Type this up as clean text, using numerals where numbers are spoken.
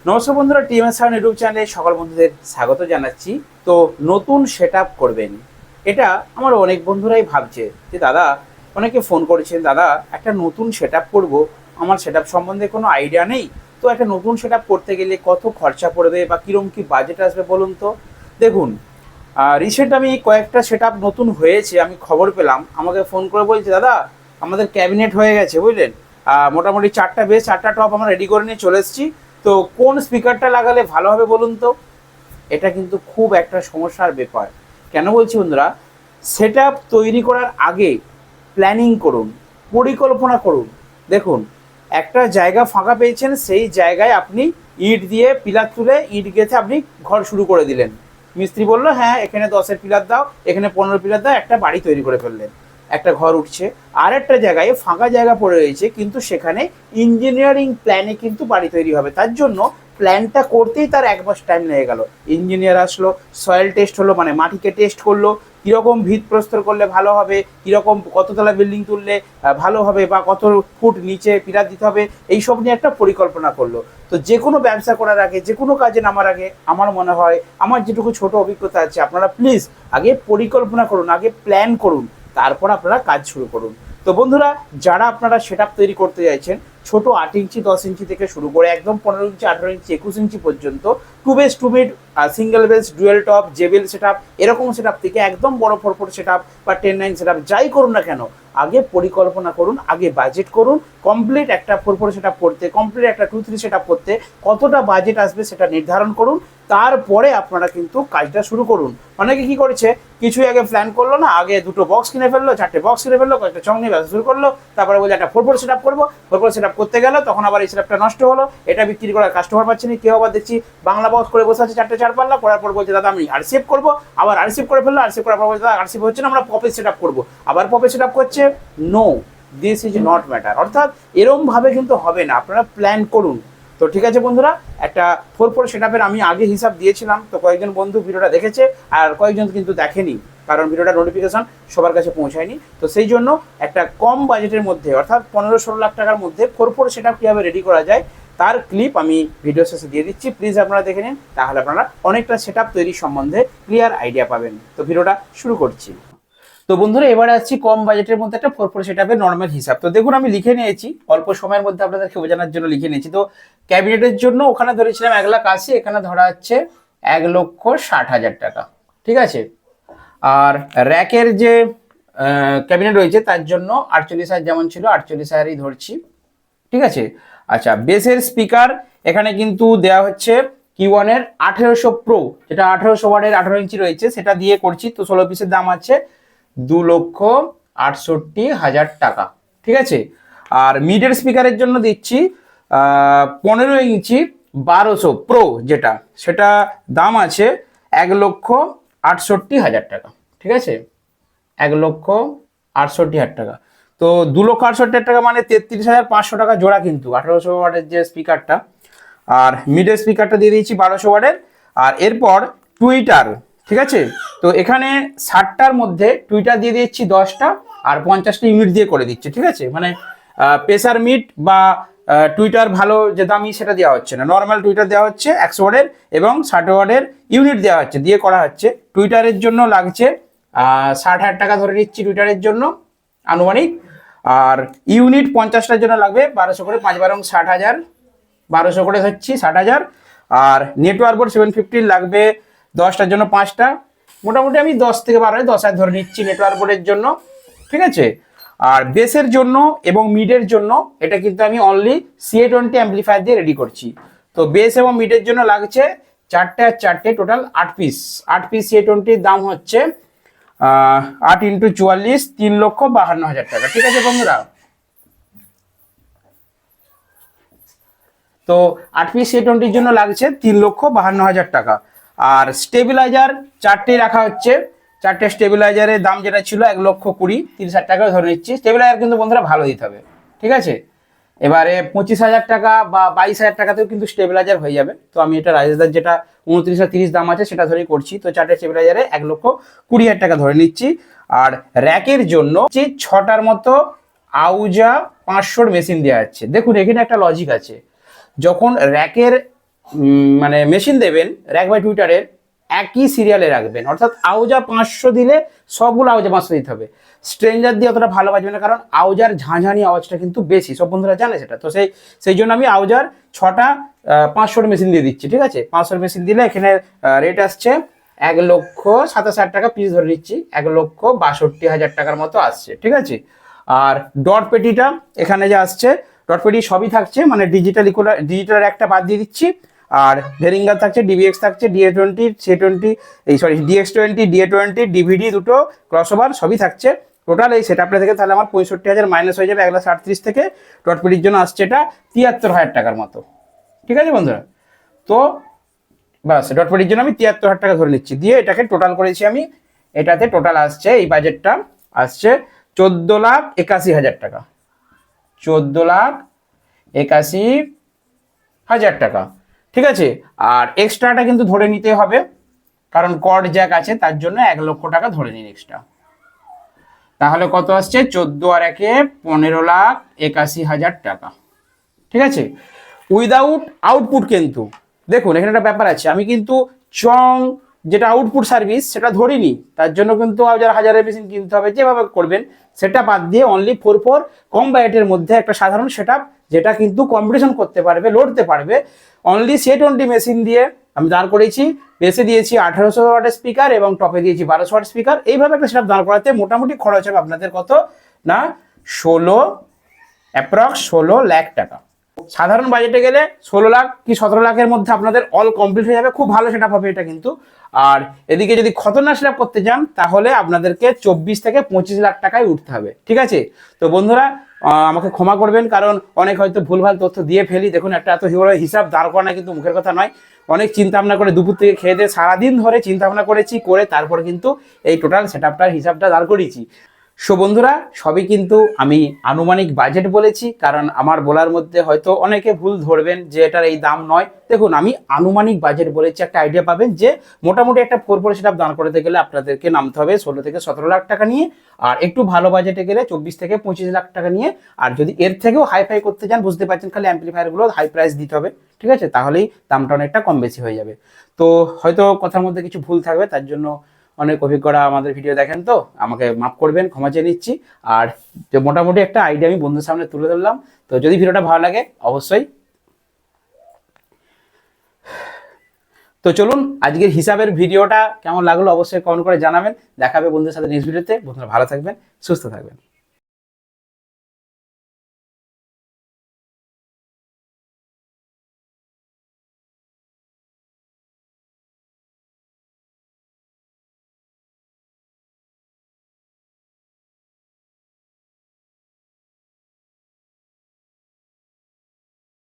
নমস্কার বন্ধুরা, TMS sound YouTube চ্যানেলে সকল বন্ধুদের স্বাগত জানাচ্ছি। তো নতুন সেট করবেন, এটা আমার অনেক বন্ধুরাই ভাবছে যে দাদা, অনেকে ফোন করেছেন, দাদা একটা নতুন সেট করব, আমার সেট সম্বন্ধে কোনো আইডিয়া নেই। তো একটা নতুন সেট করতে গেলে কত খরচা পড়বে বা কীরকম কী বাজেট আসবে বলুন তো। দেখুন, রিসেন্ট আমি কয়েকটা সেট নতুন হয়েছে, আমি খবর পেলাম, আমাকে ফোন করে বলছে দাদা আমাদের ক্যাবিনেট হয়ে গেছে বুঝলেন, মোটামুটি 4টা বেস 4টা টপ আমরা রেডি করে নিয়ে চলে এসেছি। তো কোন স্পিকারটা লাগালে ভালো হবে বলুন তো। এটা কিন্তু খুব একটা সমস্যার ব্যাপার। কেন বলছি বন্ধুরা, সেট তৈরি করার আগে প্ল্যানিং করুন, পরিকল্পনা করুন। দেখুন, একটা জায়গা ফাঁকা পেয়েছেন, সেই জায়গায় আপনি ইট দিয়ে পিলার তুলে ইট গেঁথে আপনি ঘর শুরু করে দিলেন। মিস্ত্রি বললো হ্যাঁ এখানে 10-এর পিলার দাও, এখানে 15 পিলার দাও, একটা বাড়ি তৈরি করে ফেললেন, একটা ঘর উঠছে। আর একটা জায়গায় ফাঁকা জায়গা পড়ে রয়েছে, কিন্তু সেখানে ইঞ্জিনিয়ারিং প্ল্যানে কিন্তু বাড়ি তৈরি হবে। তার জন্য প্ল্যানটা করতেই তার 1 মাস টাইম লেগে গেল। ইঞ্জিনিয়ার আসলো, সয়েল টেস্ট হলো, মানে মাটিকে টেস্ট করলো, কীরকম ভিত প্রস্তর করলে ভালো হবে, কীরকম কততলা বিল্ডিং তুললে ভালো হবে, বা কত ফুট নিচে পিলার দিতে হবে, এইসব নিয়ে একটা পরিকল্পনা করলো। তো যে কোনো ব্যবসা করার আগে, যে কোনো কাজে নামার আগে, আমার মনে হয়, আমার যেটুকু ছোট অভিজ্ঞতা আছে, আপনারা প্লিজ আগে পরিকল্পনা করুন, আগে প্ল্যান করুন, তারপর আপনারা কাজ শুরু করুন। তো বন্ধুরা, যারা আপনারা সেট তৈরি করতে চাইছেন, ছোট 8 ইঞ্চি 10 ইঞ্চি থেকে শুরু করে একদম 15 ইঞ্চি 18 ইঞ্চি 21 ইঞ্চি পর্যন্ত, 2 base 2 mid, single base, dual top, JBL set এরকম সেট থেকে একদম বড় 4-4 সেট বা 10-9 সেট যাই করুন না কেন, আগে পরিকল্পনা করুন, আগে বাজেট করুন। কমপ্লিট একটা 4-4 সেট করতে, কমপ্লিট একটা 2-3 সেট করতে কতটা বাজেট আসবে সেটা নির্ধারণ করুন। তারপরে আপনারা কিন্তু কাজটা শুরু করুন। অনেকে কি করেছে, কিছুই আগে প্ল্যান করলো না, আগে 2টো বক্স কিনে ফেললো, 4টে বক্স কিনে ফেললো, কয়েকটা চং নিয়ে ব্যবসা শুরু করলো, তারপরে বলে একটা 4-4 সেট করবো, 4-4 সেট করতে গেল, তখন আবার এই সেটটা নষ্ট হলো, এটা বিক্রি করার কাস্টমার পাচ্ছে না। কেউ আবার দেখছি বাংলা বক্স করে বসে আছে 4টে 4 পাল্লা, করার পর বলছে দাদা আমি আরসিএফ করবো, আবার আরসিএফ করে ফেললো, আরসিএফ করার পর বলছে দাদা আরসিএফ হচ্ছে না, আমরা পপের সেট করবো, আবার পপের সেট করছে। No, this is not matter. অর্থাৎ এরম ভাবে কিন্তু হবে না, আপনারা প্ল্যান করুন। তো ঠিক আছে বন্ধুরা, একটা 4-4 সেটআপের আমি আগে হিসাব দিয়েছিলাম, তো কয়েকজন বন্ধু ভিডিওটা দেখেছে, আর কয়েকজন কিন্তু দেখেনি, কারণ ভিডিওটা নোটিফিকেশন সবার কাছে পৌঁছায়নি। তো সেই জন্য একটা কম বাজেটের মধ্যে, অর্থাৎ 15-16 লাখ টাকার মধ্যে 4-4 সেটআপ কীভাবে রেডি করা যায় তার ক্লিপ আমি ভিডিও শেষে দিয়ে দিচ্ছি, প্লিজ আপনারা দেখে নিন, তাহলে আপনারা অনেকটা সেটআপ তৈরির সম্বন্ধে ক্লিয়ার আইডিয়া পাবেন। তো ভিডিওটা শুরু করছি। তো বন্ধুরা, এবারে আসছি কম বাজেটের মধ্যে একটা 4-4 সেটআপের নর্মাল হিসাব। তো দেখুন, আমি লিখে নিয়েছি, অল্প সময়ের মধ্যে আপনাদেরকে বোঝানোর জন্য লিখে নিয়েছি। তো ক্যাবিনেটের জন্য ওখানে ধরেছিলাম 1,80,000, এখানে ধরা হচ্ছে 1,60,000 টাকা, ঠিক আছে। আর র্যাকের যে ক্যাবিনেট রয়েছে তার জন্য 48,000 যেমন ছিল 48,000ই ধরছি, ঠিক আছে। আচ্ছা, বেসের স্পিকার এখানে কিন্তু দেওয়া হচ্ছে Q1 এর 1800 প্রো, যেটা 1800 ওয়াটের 18 ইঞ্চি রয়েছে, সেটা দিয়ে করছি। তো 16 পিসের দাম আছে 2,68,000 টাকা, ঠিক আছে। আর মিডের স্পিকারের জন্য দিচ্ছি 15 ইঞ্চি 1200 প্রো, যেটা সেটা দাম আছে 1,68,000 টাকা, ঠিক আছে। 1,68,000 টাকা। তো 2,68,000 টাকা মানে 33,500 টাকা জোড়া কিন্তু 1800 ওয়াটের যে স্পিকারটা। আর মিডের স্পিকারটা দিয়ে দিয়েছি 1200 ওয়াটের। আর এরপর টুইটার, ঠিক আছে। তো এখানে 60টার মধ্যে টুইটার দিয়ে দিচ্ছি 10টা, আর 50টা ইউনিট দিয়ে করে দিচ্ছি, ঠিক আছে। মানে প্রেসার মিট বা টুইটার ভালো যে দামি সেটা দেওয়া হচ্ছে না, নর্মাল টুইটার দেওয়া হচ্ছে 100 ওয়াটের, এবং 60 ওয়াটের ইউনিট দেওয়া হচ্ছে, দিয়ে করা হচ্ছে। টুইটারের জন্য লাগছে 60,000 টাকা ধরে নিচ্ছি টুইটারের জন্য আনুমানিক। আর ইউনিট 50টার জন্য লাগবে 1200 করে, 5-12 60,000, 1200 করে ধরছি 60,000। আর নেটওয়ার্ক বোর্ড 750 লাগবে 10টার জন্য 5টা, মোটামুটি আমি 10 থেকে 12 10,000 ধরে নিচ্ছি নেটওয়ার্ক বোর্ডের জন্য, ঠিক আছে। আর বেসের জন্য এবং মিডের জন্য এটা কিন্তু আমি অনলি CA20 অ্যাম্পলিফায়ার দিয়ে রেডি করছি। তো বেস এবং মিডের জন্য লাগছে 4টে আর 4টে, টোটাল 8 পিস। 8 পিস CA20 দাম হচ্ছে 8 × 44 3,52,000 টাকা, ঠিক আছে বন্ধুরা। তো 8 পিস CA20 জন্য লাগছে 3,52,000 টাকা। আর স্টেবিলাইজার 4টে রাখা হচ্ছে, 4টে স্টেবিলাইজারের দাম যেটা ছিল 1,20,000 30,000 টাকা ধরে নিচ্ছি। স্টেবিলাইজার কিন্তু বন্ধুরা ভালো দিতে হবে, ঠিক আছে। এবারে 25,000 টাকা বা 22,000 টাকাতেও কিন্তু স্টেবিলাইজার হয়ে যাবে। তো আমি এটা রাজেশদার যেটা 29,30 দাম আছে সেটা ধরেই করছি। তো 4টে স্টেবিলাইজারে 1,20,000 টাকা ধরে নিচ্ছি। আর র্যাকের জন্য 6টার মতো আউজা 500 মেশিন দেওয়া যাচ্ছে। দেখুন, এখানে একটা লজিক আছে, যখন র্যাকের মানে মেশিন দেবেন র্যাক বাই টুইটারের, একই সিরিয়ালে রাখবেন, অর্থাৎ আউজা 500 দিলে সবগুলো আউজা 500 দিতে হবে। স্ট্রেঞ্জার দিয়ে অতটা ভালো বাজবে না, কারণ আউজার ঝাঁঝানি আওয়াজটা কিন্তু বেশি, সব বন্ধুরা জানে সেটা। তো সেই জন্য আমি আউজার 6টা 500 মেশিন দিয়ে দিচ্ছি, ঠিক আছে। 500 মেশিন দিলে এখানে রেট আসছে 1,27,000 টাকা পিস ধরে নিচ্ছি, 1,62,000 টাকার মতো আসছে, ঠিক আছে। আর ডট পেটিটা এখানে যে আসছে, ডট পেটি সবই থাকছে, মানে ডিজিটাল একটা বাদ দিয়ে দিচ্ছি। আর ভেরিঙ্গার থাকছে, ডিভিএক্স থাকছে, ডিএ20, সি20, ডিএক্স20, ডিএ20, ডিভিডি দুটো, ক্রসওভার সবই থাকছে। টোটাল এই সেটআপটা থেকে তাহলে আমার 65,000 মাইনাস হয়ে যাবে 1,37,000 থেকে। ডট পেটির জন্য আসছে এটা 73,000 টাকার মতো, ঠিক আছে বন্ধুরা। তো বাস, ডট পেটির জন্য আমি 73,000 টাকা ধরে নিচ্ছি, দিয়ে এটাকে টোটাল করেছি আমি। এটাতে টোটাল আসছে, এই বাজেটটা আসছে 14,81,000 টাকা, 14,81,000 টাকা, ঠিক আছে। আর এক্সট্রাটা কিন্তু ধরে নিতে হবে, কারণ কর্ড জ্যাক আছে, তার জন্য 1,00,000 টাকা ধরে নিন এক্সট্রা। তাহলে কত আসছে? 14 আর 1-এ 15,81,000 টাকা, ঠিক আছে। Without output. কিন্তু দেখুন এখানে একটা ব্যাপার আছে, আমি কিন্তু চং যেটা আউটপুট সার্ভিস সেটা ধরিনি, তার জন্য কিন্তু হাজারের মেশিন কিনতে হবে, যেভাবে করবেন সেটা বাদ দিয়ে অনলি 4 কম বাজেটের মধ্যে একটা সাধারণ সেটআপ, যেটা কিন্তু কম্পিটিশন করতে পারবে, লড়তে পারবে, অনলি সি20 মেশিন দিয়ে আমি দাঁড় করেছি। বেসে দিয়েছি 1800 ওয়াটের স্পিকার এবং টপে দিয়েছি 1200 ওয়াট স্পিকার। এইভাবে একটা সেটআপ দাঁড় করাতে মোটামুটি খরচ হবে আপনাদের কত না, 16 লাখ টাকা। সাধারণ বাজেটে গেলে 16 লাখ কি 17 লাখের মধ্যে আপনাদের অল কমপ্লিট হয়ে যাবে, খুব ভালো সেটআপ হবে এটা কিন্তু। আর এদিকে যদি খতরনাক সেটআপ করতে চান, তাহলে আপনাদেরকে 24 থেকে 25 লাখ টাকায় উঠতে হবে, ঠিক আছে। তো বন্ধুরা আমাকে ক্ষমা করবেন, কারণ অনেক হয়তো ভুলভাল তথ্য দিয়ে ফেলি। দেখুন একটা এত হিসাব দাঁড় করানো কিন্তু মুখের কথা নয়, অনেক চিন্তা ভাবনা করে দুপুর থেকে খেয়ে দিয়ে সারাদিন ধরে চিন্তা ভাবনা করেছি, করে তারপরে কিন্তু এই টোটাল সেটআপটার হিসাবটা দাঁড় করিয়েছি। সো বন্ধুরা সবই কিন্তু আমি আনুমানিক বাজেট বলেছি, কারণ আমার বলার মধ্যে হয়তো অনেকে ভুল ধরবেন যে এটার এই দাম নয়। দেখুন আমি আনুমানিক বাজেট বলেছি, একটা আইডিয়া পাবেন যে মোটামুটি একটা 4 সেটআপ দাঁড় করতে গেলে আপনাদেরকে নামতে হবে 16 থেকে 17 লাখ টাকা নিয়ে, আর একটু ভালো বাজেটে গেলে 24 থেকে 25 লাখ টাকা নিয়ে। আর যদি এর থেকেও হাইফাই করতে চান, বুঝতে পারছেন খালি অ্যাম্পলিফায়ারগুলো হাই প্রাইস দিতে হবে, ঠিক আছে, তাহলেই দামটা অনেকটা কম বেশি হয়ে যাবে। তো হয়তো কথার মধ্যে কিছু ভুল থাকবে, তার জন্য অনেক অভিজ্ঞরা আমাদের ভিডিও দেখেন, তো আমাকে মাফ করবেন, ক্ষমা চেয়ে নিচ্ছি। আর যে মোটামুটি একটা আইডিয়া আমি বন্ধুর সামনে তুলে ধরলাম। তো যদি ভিডিওটা ভালো লাগে অবশ্যই, তো চলুন আজকের হিসাবের ভিডিওটা কেমন লাগলো অবশ্যই কমেন্ট করে জানাবেন। দেখাবে বন্ধুদের সাথে নেক্সট ভিডিওতে। বন্ধুরা ভালো থাকবেন, সুস্থ থাকবেন।